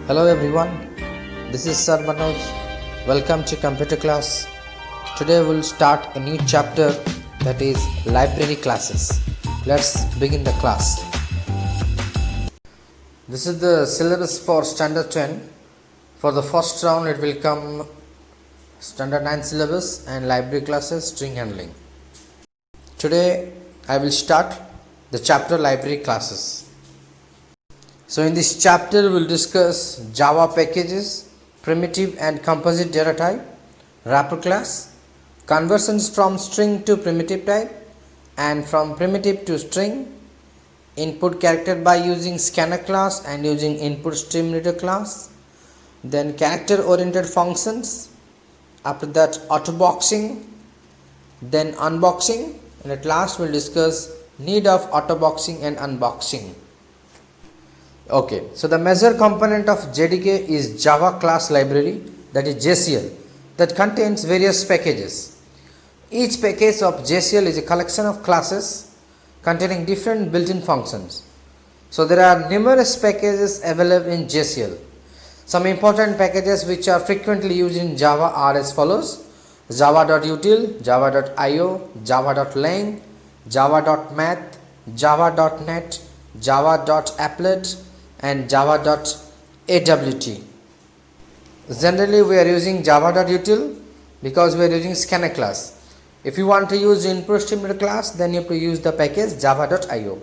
Hello everyone, this is Sir Manoj. Welcome to computer class. Today we'll start a new chapter, that is library classes. Let's begin the class. This is the syllabus for standard 10. For the first round it will come standard 9 syllabus and library classes, string handling. Today I will start the chapter library classes. So in this chapter we will discuss Java packages, primitive and composite data type, wrapper class, conversions from string to primitive type and from primitive to string, input character by using scanner class and using input stream reader class, then character oriented functions, after that autoboxing, then unboxing, and at last we will discuss need of autoboxing and unboxing. Okay, so the major component of JDK is Java class library, that is JCL, that contains various packages. Each package of JCL is a collection of classes containing different built-in functions. So there are numerous packages available in JCL. Some important packages which are frequently used in Java are as follows: java.util, java.io, java.lang, java.math, java.net, java.applet, and java.awt. Generally we are using java.util because we are using scanner class. If you want to use input stream reader class, then you have to use the package java.io.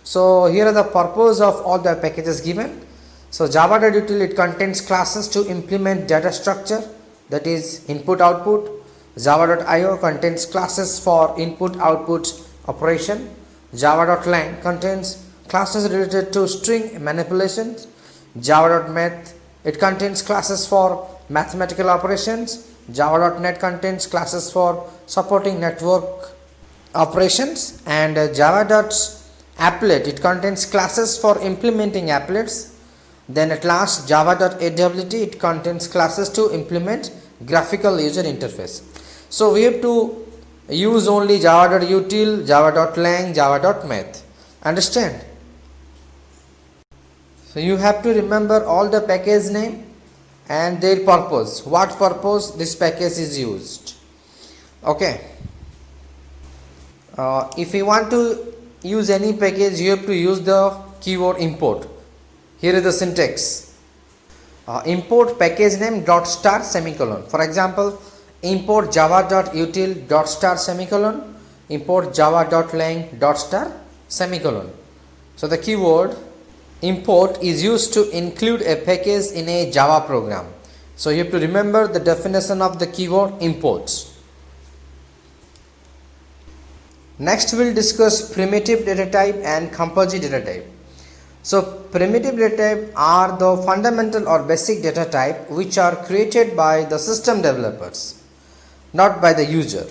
So here are the purpose of all the packages given. So java.util, it contains classes to implement data structure, that is input output. Java.io contains classes for input output operation. Java.lang contains classes related to string manipulations. Java.math, it contains classes for mathematical operations. Java.net contains classes for supporting network operations, and Java.applet, it contains classes for implementing applets. Then at last java.awt, it contains classes to implement graphical user interface. So we have to use only java.util, java.lang, java.math. Understand? So you have to remember all the package name and their purpose, what purpose this package is used. Okay. If you want to use any package, you have to use the keyword import. Here is the syntax. Import package name dot star semicolon. For example, import java.util dot star semicolon, import java.lang dot star semicolon. So the keyword import is used to include a package in a Java program. So you have to remember the definition of the keyword imports. Next we will discuss primitive data type and composite data type. So primitive data type are the fundamental or basic data type which are created by the system developers, not by the user.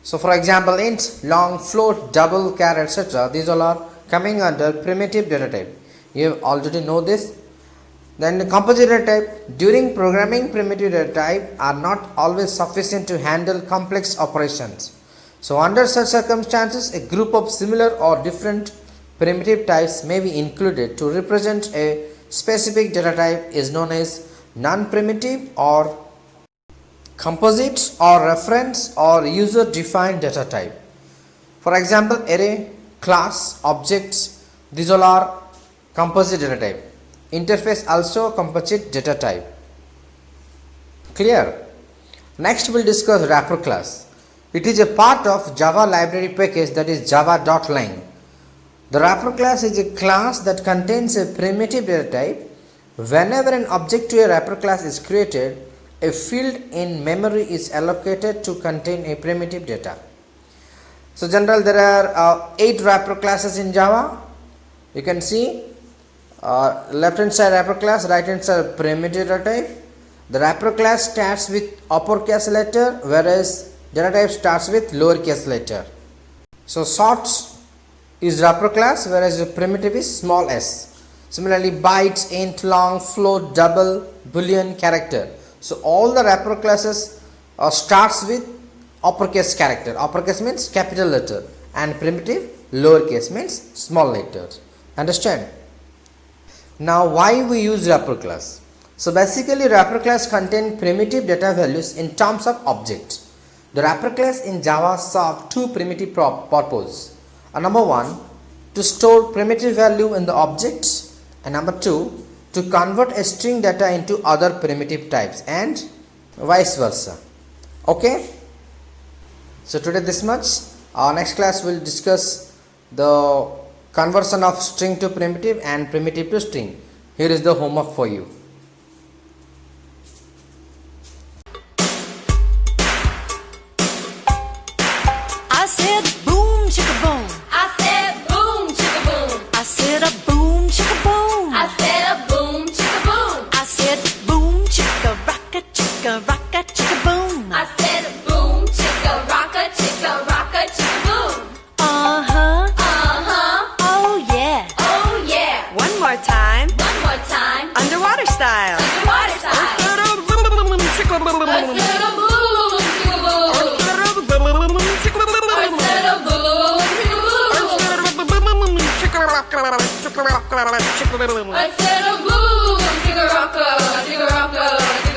So for example, int, long, float, double, char, etc. These all are coming under primitive data type. You already know this. Then the composite data type, during programming, primitive data type are not always sufficient to handle complex operations. So under such circumstances, a group of similar or different primitive types may be included to represent a specific data type is known as non-primitive or composite or reference or user defined data type. For example, array, class, objects, these all are composite data type. Interface also composite data type. Clear? Next we will discuss wrapper class. It is a part of Java library package, that is java.lang. The wrapper class is a class that contains a primitive data type. Whenever an object to a wrapper class is created, a field in memory is allocated to contain a primitive data. So generally there are 8 wrapper classes in Java. You can see left hand side wrapper class, right hand side primitive data type. The wrapper class starts with uppercase letter, whereas data type starts with lowercase letter. So sorts is wrapper class, whereas the primitive is small s. Similarly, bytes, int, long, float, double, boolean, character. So all the wrapper classes starts with uppercase character. Uppercase means capital letter and primitive lowercase means small letters. Understand? Now why we use wrapper class? So basically wrapper class contain primitive data values in terms of object. The wrapper class in Java serve two primitive purposes. Number one, to store primitive value in the object, and number two, to convert a string data into other primitive types, and vice versa. Okay, so today this much. Our next class will discuss the conversion of string to primitive and primitive to string. Here is the homework for you. I said boom chicka boom. I said boom chicka boom. I said a boom chicka boom. I said a boom chicka boom. I said boom chicka rocka chicka boom. I said boom chicka rocka chicka boom. Uh-huh. Uh-huh. Oh yeah. Oh yeah. One more time. One more time. Underwater style. Underwater style. I said a boom chicka I boom. said a boom chicka boom. I said a boom chicka boom. I said a boom chicka rocka chicka